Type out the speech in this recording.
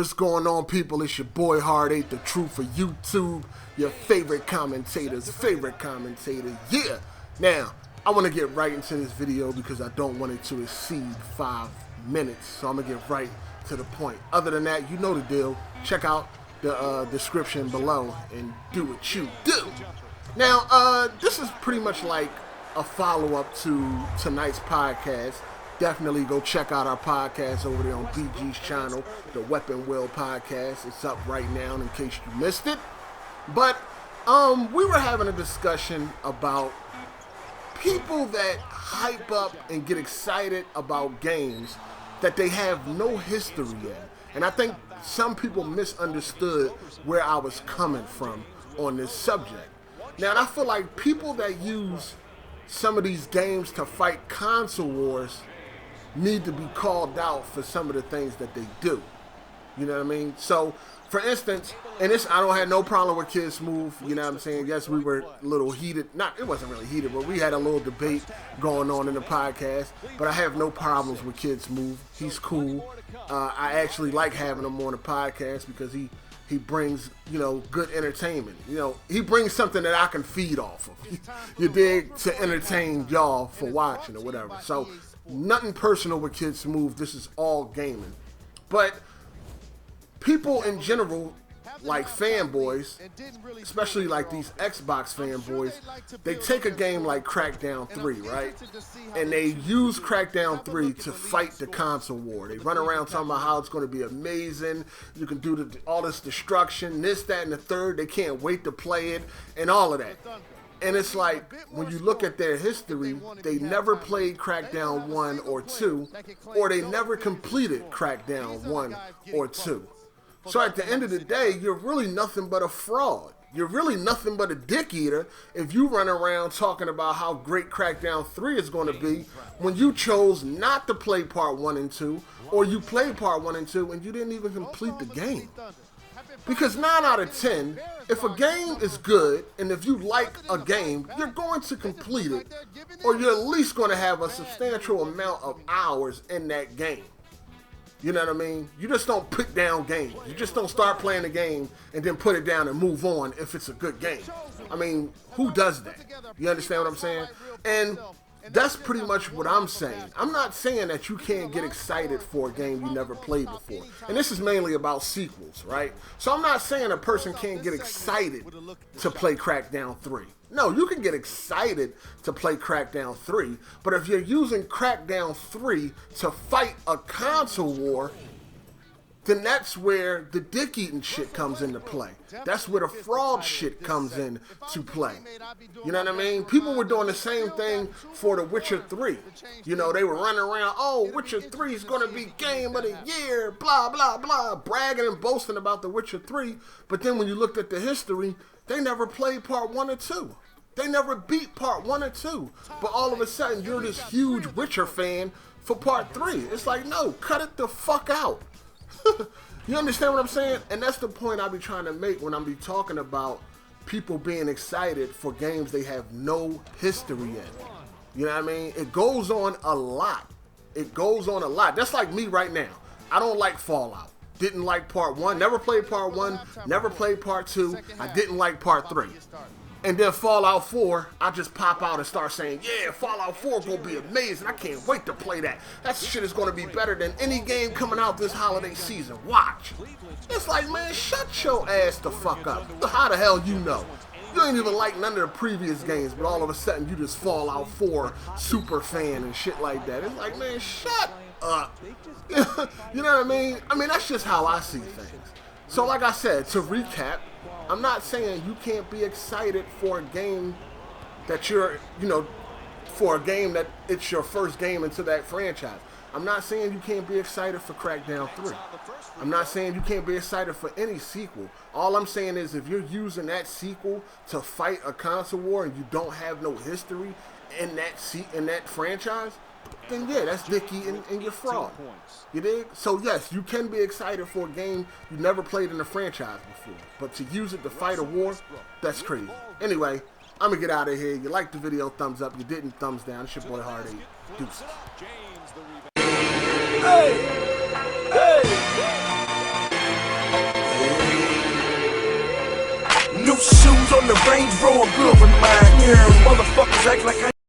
what's going on, people? It's your boy Hard 8, the truth for YouTube, your favorite commentator's favorite commentator. Yeah! Now, I want to get right into this video because I don't want it to exceed 5 minutes, so I'm going to get right to the point. Other than that, you know the deal. Check out the description below and do what you do. Now, this is pretty much like a follow-up to tonight's podcast. Definitely go check out our podcast over there on DG's channel, the Weapon Wheel Podcast. It's up right now in case you missed it. But we were having a discussion about people that hype up and get excited about games that they have no history in. And I think some people misunderstood where I was coming from on this subject. Now, and I feel like people that use some of these games to fight console wars need to be called out for some of the things that they do. You know what I mean? So, for instance, and this, I don't have no problem with Kid Smooth, you know what I'm saying? Yes, we were a little heated. It wasn't really heated, but we had a little debate going on in the podcast. But I have no problems with Kid Smooth. He's cool. I actually like having him on the podcast because he brings, you know, good entertainment. You know, he brings something that I can feed off of. You dig? To entertain y'all for watching or whatever. So, nothing personal with Kid Smooth. This is all gaming. But people in general, like fanboys, especially like these Xbox fanboys, they take a game like Crackdown 3, right? And they use Crackdown 3 to fight the console war. They run around talking about how it's going to be amazing. You can do all this destruction, this, that, and the third. They can't wait to play it and all of that. And it's like, when you look at their history, they never played Crackdown 1 or 2, or they never completed Crackdown 1 or 2. So at the end of the day, you're really nothing but a fraud. You're really nothing but a dick eater if you run around talking about how great Crackdown 3 is going to be when you chose not to play Part 1 and 2, or you played Part 1 and 2 and you didn't even complete the game. Because 9 out of 10, if a game is good, and if you like a game, you're going to complete it, or you're at least going to have a substantial amount of hours in that game. You know what I mean? You just don't put down games. You just don't start playing a game and then put it down and move on if it's a good game. I mean, who does that? You understand what I'm saying? And that's pretty much what I'm saying. I'm not saying that you can't get excited for a game you never played before. And this is mainly about sequels, right? So I'm not saying a person can't get excited to play Crackdown 3. No, you can get excited to play Crackdown 3, but if you're using Crackdown 3 to fight a console war, then that's where the dick-eating shit comes into play. That's where the fraud shit comes into play. You know what I mean? People were doing the same thing for The Witcher 3. You know, they were running around, oh, Witcher 3 is going to be game of the year, blah, blah, blah, bragging and boasting about The Witcher 3. But then when you looked at the history, they never played Part 1 or 2. They never beat Part 1 or 2. But all of a sudden, you're this huge Witcher fan for Part 3. It's like, no, cut it the fuck out. You understand what I'm saying? And that's the point I be trying to make when I be talking about people being excited for games they have no history in. You know what I mean? It goes on a lot. It goes on a lot. That's like me right now. I don't like Fallout. Didn't like Part 1. Never played Part 1. Never played Part 2. I didn't like Part 3. And then Fallout 4, I just pop out and start saying, yeah, Fallout 4 gonna be amazing. I can't wait to play that. That shit is gonna be better than any game coming out this holiday season. Watch. It's like, man, shut your ass the fuck up. How the hell you know? You ain't even like none of the previous games, but all of a sudden you just Fallout 4 super fan and shit like that. It's like, man, shut up. You know what I mean? I mean, that's just how I see things. So like I said, to recap, I'm not saying you can't be excited for a game that you're, you know, for a game that it's your first game into that franchise. I'm not saying you can't be excited for Crackdown 3. I'm not saying you can't be excited for any sequel. All I'm saying is if you're using that sequel to fight a console war and you don't have no history in that franchise, then yeah, that's dicky and you're fraud. You dig? So yes, you can be excited for a game you never played in the franchise before, but to use it to fight a war, that's crazy. Anyway, I'm gonna get out of here. You liked the video, thumbs up. You didn't, thumbs down. It's your boy Hard 8. Deuces. Hey! Hey! New shoes on the Range Rover, good with mine. Motherfuckers act like I